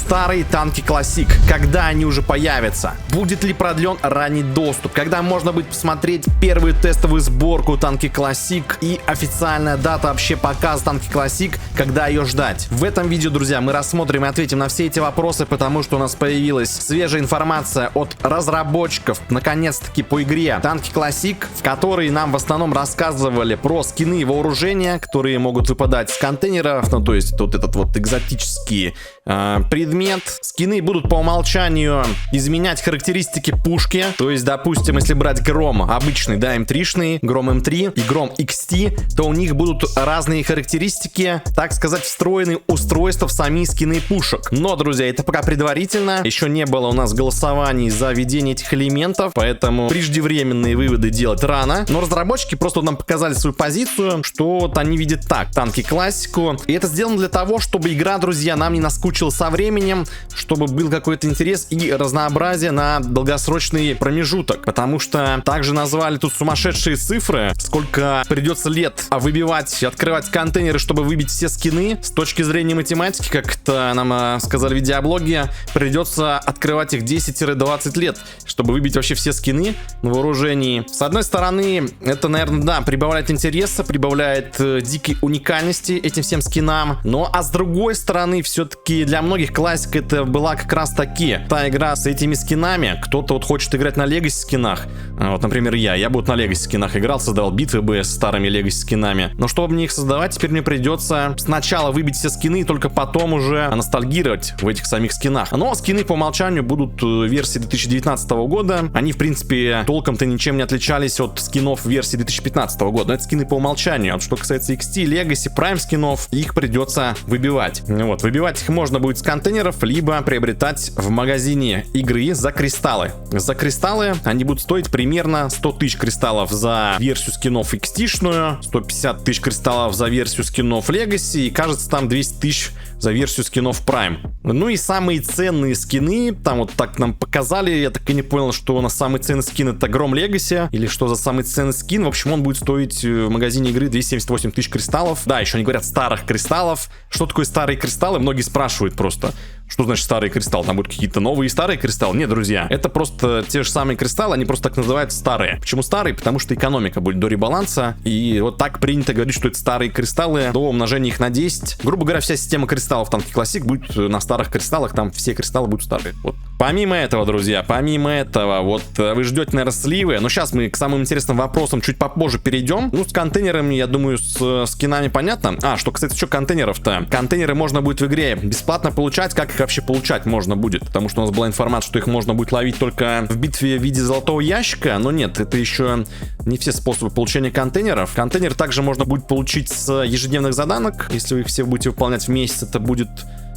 старые танки Classic? Когда они уже появятся? Будет ли продлен ранний доступ? Когда можно будет посмотреть первую тестовую сборку танки Classic и официальная дата вообще показа танки Classic, когда ее ждать? В этом видео, друзья, мы рассмотрим и ответим на все эти вопросы, потому что у нас появилась свежая информация от разработчиков, наконец-таки, по игре танки Classic, в которой нам в основном рассказывали про скины и вооружения, которые могут выпадать с контейнеров, ну то есть вот этот вот экзотический предмет. Скины будут по умолчанию изменять характеристики пушки, то есть, допустим, если брать Гром обычный, да, М3-шный, Гром М3 и Гром XT, то у них будут разные характеристики, так сказать, встроенные устройства в сами скины пушек. Но, друзья, это пока предварительно, еще не было у нас голосований за введение этих элементов, поэтому преждевременные выводы делать рано. Но разработчики просто нам показали свою позицию, что вот они видят так, танки классику. И это сделано для того, чтобы игра, друзья, нам не наскучила со временем, чтобы был какой-то интерес и разнообразие на долгосрочный промежуток. Потому что также назвали тут сумасшедшие цифры, сколько придется лет выбивать и открывать контейнеры, чтобы выбить все скины. С точки зрения математики, как это нам сказали в видеоблоге, придется открывать их 10-20 лет, чтобы выбить вообще все скины на вооружении. С одной стороны, это, наверное, да, прибавляет интереса, прибавляет дикой уникальности этим всем скинам. Но, а с другой стороны, все-таки для многих классика это была как раз таки та игра с этими скинами. Кто-то вот хочет играть на легаси скинах. Вот, например, я бы вот на легаси скинах играл, создавал битвы бы с старыми легаси скинами. Но чтобы мне их создавать, теперь мне придется сначала выбить все скины и только потом уже ностальгировать в этих самих скинах. Но скины по умолчанию будут версии 2019 года. Они, в принципе, толком-то ничем не отличались от скинов версии 2015 года. Но это скины по умолчанию. А что касается XT, Legacy, Prime скинов, их придется выбивать. Вот, выбивать их можно будет с контейнеров, либо приобретать в магазине игры за кристаллы. За кристаллы они будут стоить примерно 100 тысяч кристаллов за версию скинов XT-шную, 150 тысяч кристаллов за версию скинов Legacy и, кажется, там 200 тысяч за версию скинов Prime. Ну и самые ценные скины, там вот так нам показали, я так и не понял, что у нас самый ценный скин это Гром Legacy, или что за самый ценный скин. В общем, он будет стоить в магазине игры 278 тысяч кристаллов. Да, еще они говорят старых кристаллов. Что такое старые кристаллы? Многие спрашивают просто. Что значит старый кристалл? Там будут какие-то новые и старые кристаллы? Нет, друзья, это просто те же самые кристаллы, они просто так называются старые. Почему старые? Потому что экономика будет до ребаланса, и вот так принято говорить, что это старые кристаллы до умножения их на 10. Грубо говоря, вся система кристаллов в танке Classic будет на старых кристаллах, там все кристаллы будут старые. Вот. Помимо этого, друзья, вот вы ждете, наверное, сливы, но сейчас мы к самым интересным вопросам чуть попозже перейдем. Ну, с контейнерами, я думаю, с скинами понятно. Что касается еще контейнеров-то. Контейнеры можно будет в игре бесплатно получать, как их вообще получать можно будет, потому что у нас была информация, что их можно будет ловить только в битве в виде золотого ящика, но нет, это еще не все способы получения контейнеров. Контейнер также можно будет получить с ежедневных заданок, если вы их все будете выполнять в месяц, это будет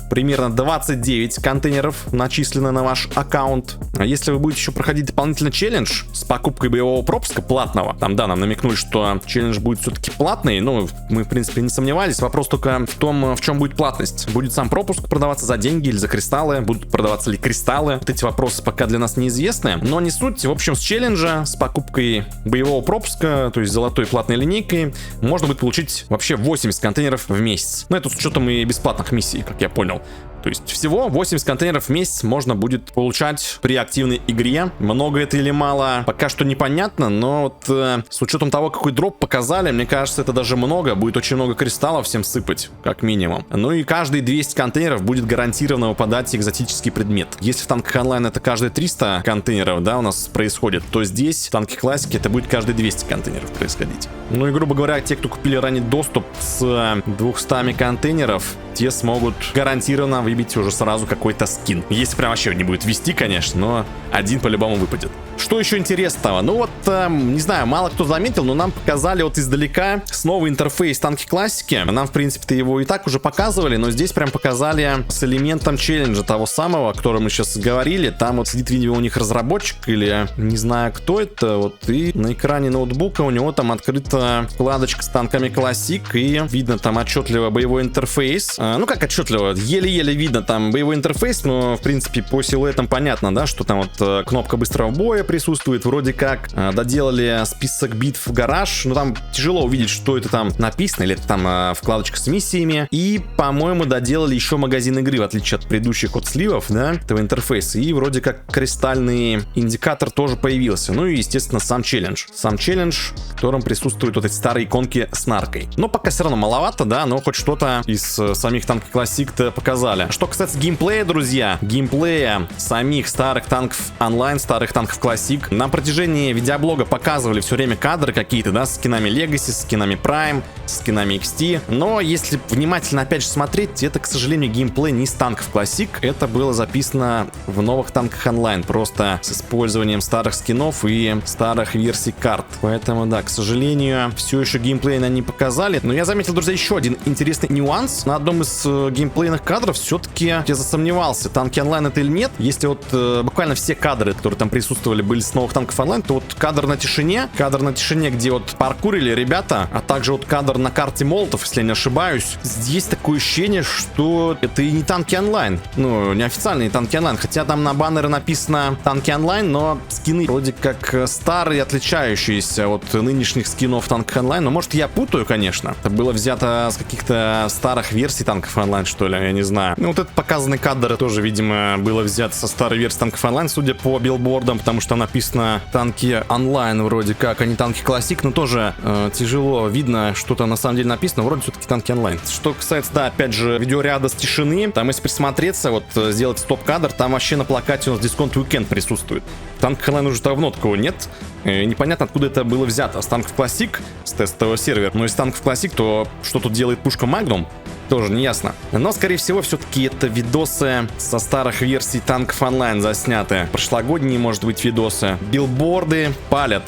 примерно 29 контейнеров начислено на ваш аккаунт. А если вы будете еще проходить дополнительно челлендж с покупкой боевого пропуска платного, там, да, нам намекнули, что челлендж будет все-таки платный, ну, мы, в принципе, не сомневались. Вопрос только в том, в чем будет платность. Будет сам пропуск продаваться за деньги или за кристаллы? Будут продаваться ли кристаллы? Вот эти вопросы пока для нас неизвестны, но не суть. В общем, с челленджа, с покупкой боевого пропуска, то есть золотой платной линейкой, можно будет получить вообще 80 контейнеров в месяц. Но это с учетом и бесплатных миссий, как я понял. То есть всего 80 контейнеров в месяц можно будет получать при активной игре. Много это или мало, пока что непонятно, но вот с учетом того, какой дроп показали, мне кажется, это даже много. Будет очень много кристаллов всем сыпать, как минимум. Ну и каждые 200 контейнеров будет гарантированно выпадать экзотический предмет. Если в танках онлайн это каждые 300 контейнеров, да, у нас происходит, то здесь в танке классики это будет каждые 200 контейнеров происходить. Ну и, грубо говоря, те, кто купили ранний доступ с 200 контейнеров, те смогут гарантированно выбить уже сразу какой-то скин. Если прям вообще не будет вести, конечно, но один по-любому выпадет. Что еще интересного? Ну вот, не знаю, мало кто заметил, но нам показали вот издалека новый интерфейс танки классики. Нам, в принципе-то, его и так уже показывали, но здесь прям показали с элементом челленджа того самого, о котором мы сейчас говорили. Там вот сидит, видимо, у них разработчик или не знаю, кто это. Вот, и на экране ноутбука у него там открыта вкладочка с танками Classic, и видно там отчетливо боевой интерфейс. Ну как отчетливо, еле-еле видно там боевой интерфейс, но в принципе по силуэтам понятно, да, что там вот кнопка быстрого боя присутствует, вроде как доделали список битв в гараж, но там тяжело увидеть, что это там написано, или это там вкладочка с миссиями, и, по-моему, доделали еще магазин игры, в отличие от предыдущих вот сливов, да, этого интерфейса, и вроде как кристальный индикатор тоже появился, ну и, естественно, сам челлендж, в котором присутствуют вот эти старые иконки с наркой, но пока все равно маловато, да, но хоть что-то из самих танков Classic-то показали. Что касается геймплея, друзья, геймплея самих старых танков онлайн, старых танков Classic, на протяжении видеоблога показывали все время кадры какие-то, да, с скинами Legacy, с скинами Prime, с скинами XT, но если внимательно опять же смотреть, это, к сожалению, геймплей не с танков Classic, это было записано в новых танках онлайн, просто с использованием старых скинов и старых версий карт, поэтому, да, к сожалению, все еще геймплей нам не показали, но я заметил, друзья, еще один интересный нюанс. На одном из геймплейных кадров все-таки я засомневался, танки онлайн это или нет. Если вот буквально все кадры, которые там присутствовали, были с новых танков онлайн, то вот кадр на тишине, где вот паркурили ребята, а также вот кадр на карте Молотов, если я не ошибаюсь, здесь такое ощущение, что это и не танки онлайн, ну, не официальные танки онлайн, хотя там на баннере написано танки онлайн, но скины вроде как старые, отличающиеся от нынешних скинов танков онлайн, но может я путаю, конечно, это было взято с каких-то старых версий танков онлайн, что ли, я не знаю. Ну, вот этот показанный кадр тоже, видимо, было взято со старой версии танков онлайн, судя по билбордам, потому что написано танки онлайн вроде как, а не танки Classic, но тоже тяжело видно, что там на самом деле написано, вроде все-таки танки онлайн. Что касается, да, опять же, видеоряда с тишины, там если присмотреться, вот сделать стоп-кадр, там вообще на плакате у нас дисконт Weekend присутствует. В танках онлайн уже давно такого нет. Непонятно, откуда это было взято. С танков Classic, с тестового сервера. Но из танков Classic, то что тут делает пушка Magnum, тоже не ясно. Но, скорее всего, все-таки это видосы со старых версий танков онлайн засняты. Прошлогодние, может быть, видосы. Билборды палят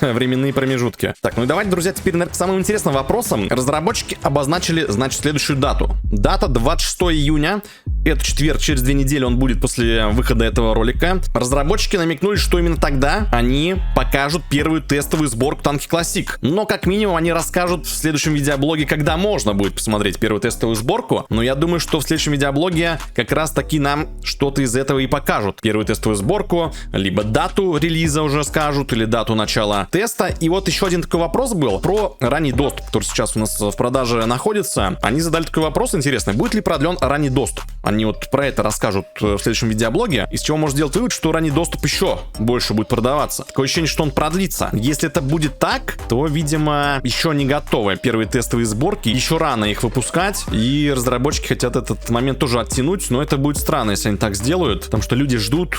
временные промежутки. Так, ну и давайте, друзья, теперь к самым интересным вопросам. Разработчики обозначили, значит, следующую дату. Дата 26 июня. Это четверг, через 2 недели он будет после выхода этого ролика. Разработчики намекнули, что именно тогда они покажут первую тестовую сборку танки Classic. Но как минимум они расскажут в следующем видеоблоге, когда можно будет посмотреть первую тестовую сборку. Но я думаю, что в следующем видеоблоге как раз таки нам что-то из этого и покажут. Первую тестовую сборку, либо дату релиза уже скажут, или дату начала теста. И вот еще один такой вопрос был про ранний доступ, который сейчас у нас в продаже находится. Они задали такой вопрос интересный: будет ли продлен ранний доступ? Они вот про это расскажут в следующем видеоблоге, из чего можно сделать вывод, что ранний доступ еще больше будет продаваться. Такое ощущение, что он продлится. Если это будет так, то, видимо, еще не готовы первые тестовые сборки, еще рано их выпускать, и разработчики хотят этот момент тоже оттянуть, но это будет странно, если они так сделают, потому что люди ждут,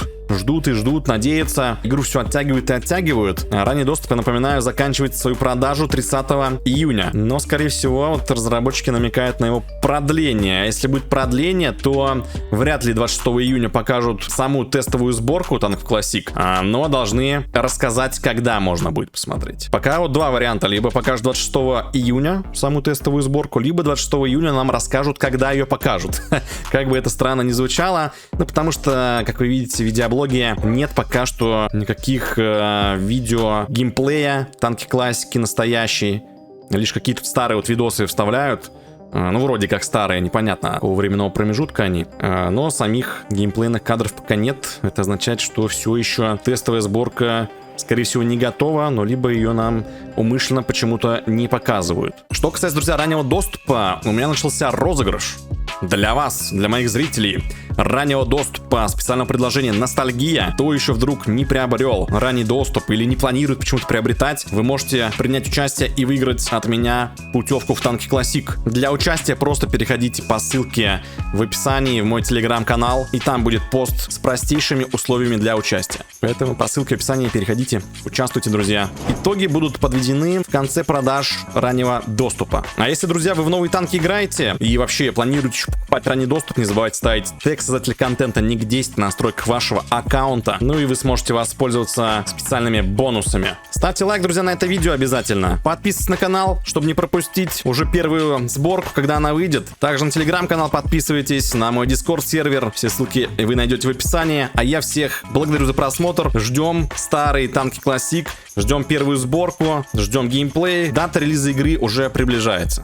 надеются, игру все оттягивают и оттягивают. Ранний доступ, я напоминаю, заканчивает свою продажу 30 июня, но, скорее всего, вот разработчики намекают на его продление. А если будет продление, то вряд ли 26 июня покажут саму тестовую сборку танков Classic, но должны рассказать, когда можно будет посмотреть. Пока вот два варианта: либо покажут 26 июня саму тестовую сборку, либо 26 июня нам расскажут, когда ее покажут. Как бы это странно ни звучало, ну потому что, как вы видите, в видеоблоге нет пока что никаких видео геймплея танки Classic настоящие, лишь какие-то старые вот видосы вставляют. Ну, вроде как старые, непонятно, у временного промежутка они. Но самих геймплейных кадров пока нет. Это означает, что все еще тестовая сборка, скорее всего, не готова, но либо ее нам умышленно почему-то не показывают. Что касается, друзья, раннего доступа, у меня начался розыгрыш. Для вас, для моих зрителей, раннего доступа, специального предложения «Ностальгия». Кто еще вдруг не приобрел ранний доступ или не планирует почему-то приобретать, вы можете принять участие и выиграть от меня путевку в танки Classic. Для участия просто переходите по ссылке в описании в мой телеграм-канал, и там будет пост с простейшими условиями для участия. Поэтому по ссылке в описании переходите, участвуйте, друзья. Итоги будут подведены в конце продаж раннего доступа. А если, друзья, вы в новые танки играете и вообще планируете покупать ранний доступ, не забывайте ставить тег создателя контента ник 10 в настройках вашего аккаунта. Ну и вы сможете воспользоваться специальными бонусами. Ставьте лайк, друзья, на это видео обязательно. Подписывайтесь на канал, чтобы не пропустить уже первую сборку, когда она выйдет. Также на телеграм-канал подписывайтесь, на мой дискорд сервер. Все ссылки вы найдете в описании. А я всех благодарю за просмотр. просмотр. Ждем старые танки Classic, ждем первую сборку, ждем геймплей. Дата релиза игры уже приближается.